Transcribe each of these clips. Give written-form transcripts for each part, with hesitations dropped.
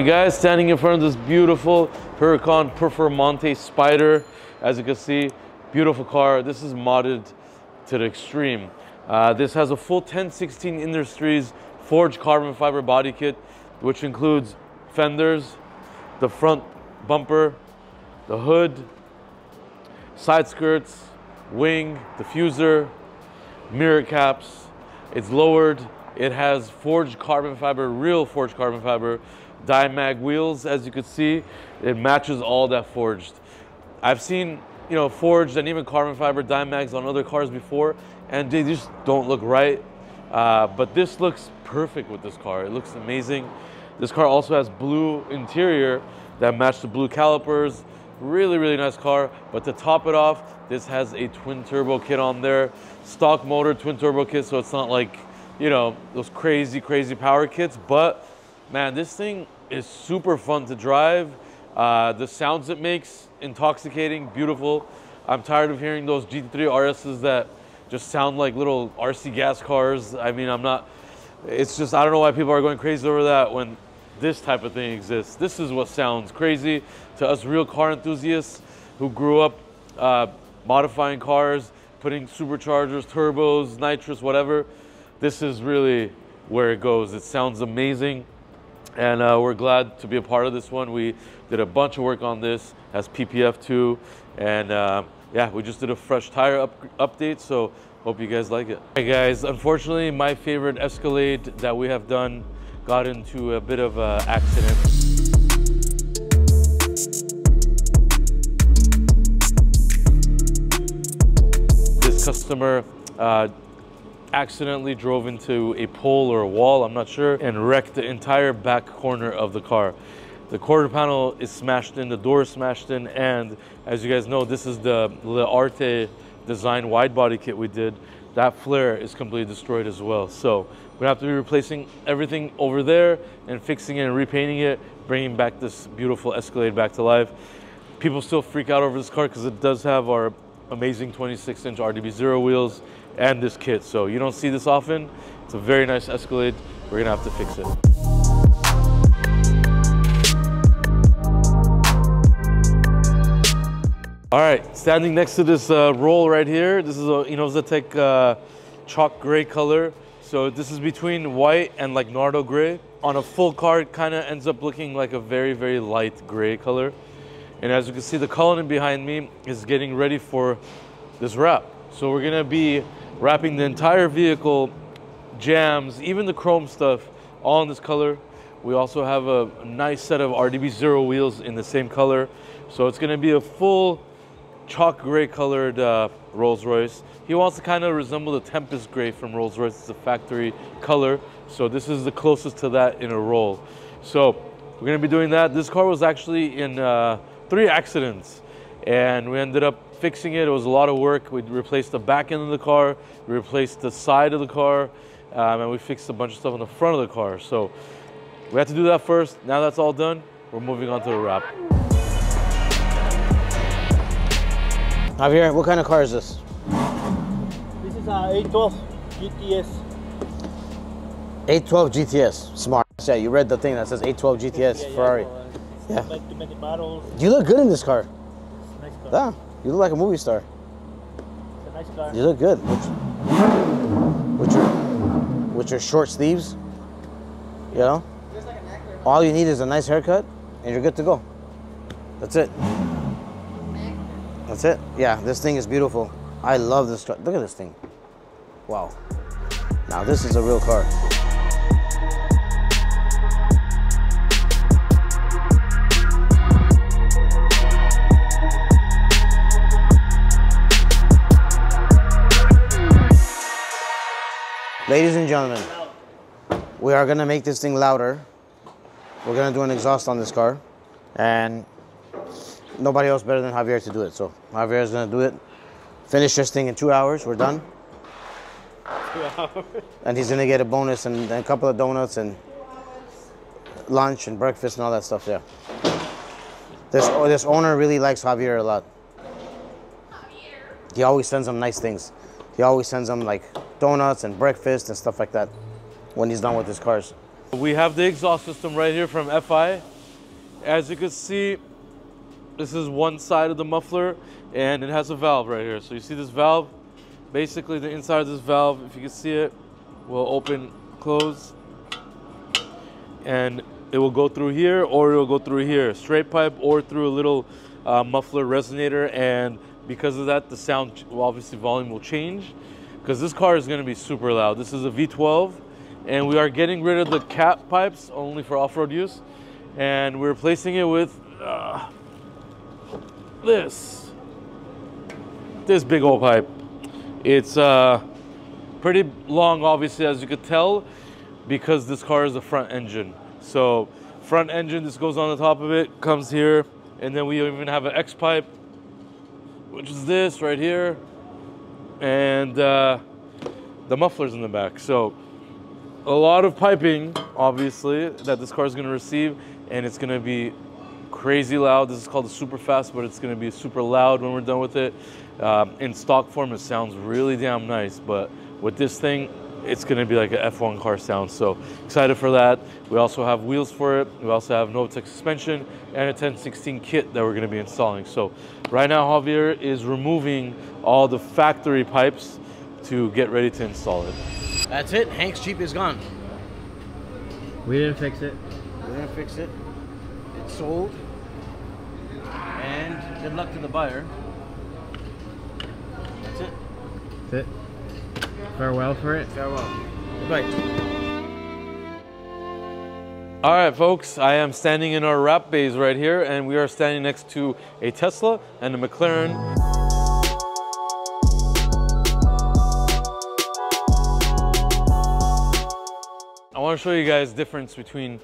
right, guys, standing in front of this beautiful Huracan Performante Spider. As you can see, beautiful car. This is modded to the extreme. This has a full 1016 Industries forged carbon fiber body kit, which includes fenders, the front bumper, the hood, side skirts, wing, diffuser, mirror caps. It's lowered. It has forged carbon fiber, real forged carbon fiber, Dimag wheels. As you can see, it matches all that forged. I've seen, you know, forged and even carbon fiber Dimags on other cars before, and they just don't look right. But this looks perfect with this car. It looks amazing. This car also has blue interior that match the blue calipers. Really, really nice car. But to top it off, this has a twin turbo kit on there. Stock motor twin turbo kit, so it's not like, you know, those crazy power kits. But man, this thing is super fun to drive. The sounds it makes, intoxicating, beautiful. I'm tired of hearing those GT3 RSs that just sound like little RC gas cars. I mean, it's just, I don't know why people are going crazy over that when this type of thing exists. This is what sounds crazy to us real car enthusiasts who grew up modifying cars, putting superchargers, turbos, nitrous, whatever. This is really where it goes. It sounds amazing, and we're glad to be a part of this one. We did a bunch of work on this, has PPF too, and yeah, we just did a fresh tire update, so hope you guys like it. Hey guys, unfortunately my favorite Escalade that we have done got into a bit of an accident. This customer accidentally drove into a pole or a wall, I'm not sure, and wrecked the entire back corner of the car. The quarter panel is smashed in, the door is smashed in, and as you guys know, this is the Arte design wide body kit we did. That flare is completely destroyed as well. So we have to be replacing everything over there and fixing it and repainting it, bringing back this beautiful Escalade back to life. People still freak out over this car because it does have our amazing 26-inch RDB0 wheels and this kit. So you don't see this often. It's a very nice Escalade. We're gonna have to fix it. All right, standing next to this roll right here, this is a Innovatec chalk gray color. So this is between white and like Nardo gray. On a full car, it kind of ends up looking like a very light gray color. And as you can see, the column behind me is getting ready for this wrap. So we're gonna be wrapping the entire vehicle, jams, even the chrome stuff, all in this color. We also have a nice set of RDB0 wheels in the same color. So it's gonna be a full chalk gray colored Rolls Royce. He wants to kind of resemble the Tempest gray from Rolls Royce. It's a factory color. So this is the closest to that in a roll. So we're gonna be doing that. This car was actually in 3 accidents and we ended up fixing it. It was a lot of work. We replaced the back end of the car, we replaced the side of the car, and we fixed a bunch of stuff on the front of the car. So we had to do that first. Now that's all done, we're moving on to the wrap. Javier, what kind of car is this? This is a 812 GTS. 812 GTS, smart. Yeah, you read the thing that says 812 GTS, yeah, Ferrari. Yeah. Like too many models. You look good in this car. It's a nice car. Yeah, you look like a movie star. It's a nice car. You look good. With your short sleeves, you know? All you need is a nice haircut and you're good to go. That's it. That's it. Yeah, this thing is beautiful. I love this car. Look at this thing. Wow. Now this is a real car. Ladies and gentlemen, we are gonna make this thing louder. We're gonna do an exhaust on this car, and nobody else better than Javier to do it. So Javier is gonna do it. Finish this thing in 2 hours, we're done. 2 hours. And he's gonna get a bonus and a couple of donuts and lunch and breakfast and all that stuff, yeah. This owner really likes Javier a lot. He always sends him nice things. He always sends him like donuts and breakfast and stuff like that when he's done with his cars. We have the exhaust system right here from FI. As you can see, this is one side of the muffler, and it has a valve right here. So you see this valve? Basically, the inside of this valve, if you can see it, will open, close, and it will go through here, or it will go through here, straight pipe, or through a little muffler resonator. And because of that, the sound, well, obviously volume will change, because this car is going to be super loud. This is a V12, and we are getting rid of the cap pipes only for off-road use, and we're replacing it with this big old pipe. It's pretty long, obviously, as you could tell, because this car is a front engine. So front engine, this goes on the top of it, comes here, and then we even have an X pipe, which is this right here, and the muffler's in the back. So a lot of piping, obviously, that this car is going to receive, and it's going to be crazy loud. This is called the super fast, but it's going to be super loud when we're done with it. In stock form, it sounds really damn nice, but with this thing, it's going to be like an F1 car sound. So excited for that. We also have wheels for it. We also have Novitec suspension and a 1016 kit that we're going to be installing. So right now, Javier is removing all the factory pipes to get ready to install it. That's it. Hank's Jeep is gone. We didn't fix it. We didn't fix it. It's sold. And good luck to the buyer. That's it. That's it. Farewell for it. Farewell. Goodbye. All right, folks, I am standing in our wrap bays right here, and we are standing next to a Tesla and a McLaren. I want to show you guys the difference between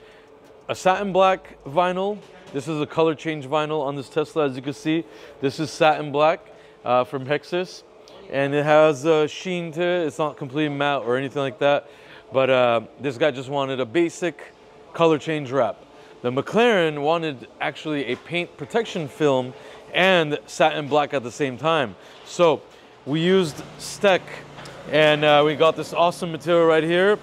a satin black vinyl. This is a color change vinyl on this Tesla, as you can see. This is satin black from Hexus, and it has a sheen to it. It's not completely matte or anything like that, but this guy just wanted a basic color change wrap. The McLaren wanted actually a paint protection film and satin black at the same time. So we used Steck, and we got this awesome material right here.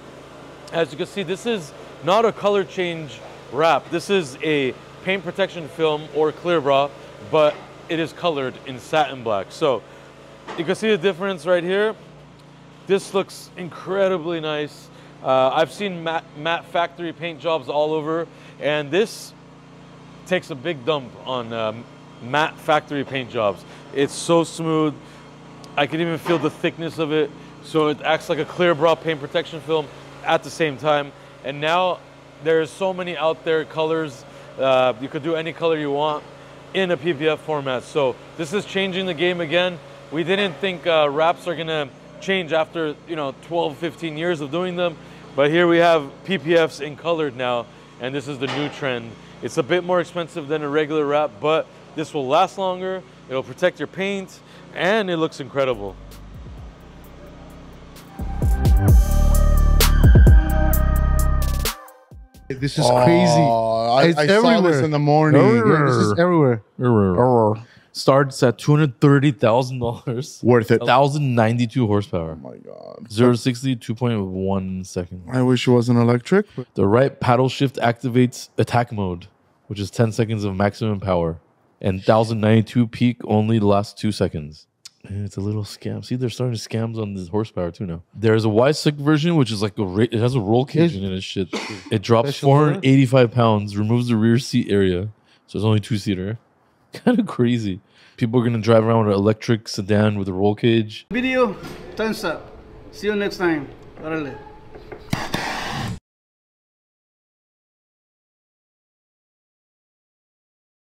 As you can see, this is not a color change wrap. This is a paint protection film or clear bra, but it is colored in satin black. So you can see the difference right here. This looks incredibly nice. I've seen matte factory paint jobs all over, and this takes a big dump on matte factory paint jobs. It's so smooth. I can even feel the thickness of it. So it acts like a clear bra paint protection film at the same time. And now there's so many out there colors. You could do any color you want in a PPF format. So this is changing the game again. We didn't think wraps are gonna change after 12, 15 years of doing them, but here we have PPFs in colored now, and this is the new trend. It's a bit more expensive than a regular wrap, but this will last longer, it'll protect your paint, and it looks incredible. This is crazy. I saw this in the morning. Yeah, this is everywhere. Starts at $230,000. Worth it. 1,092 horsepower. Oh my God. 0 to 60, 2.1 seconds. I wish it wasn't electric. But The right paddle shift activates attack mode, which is 10 seconds of maximum power. And 1,092 peak only lasts 2 seconds. And it's a little scam. See, they're starting to scams on this horsepower too now. There's a WideStar version, which is like it has a roll cage in it. Shit. It drops 485 pounds, removes the rear seat area. So it's only 2-seater. Kind of crazy. People are going to drive around with an electric sedan with a roll cage. Video, thumbs up. See you next time. Órale.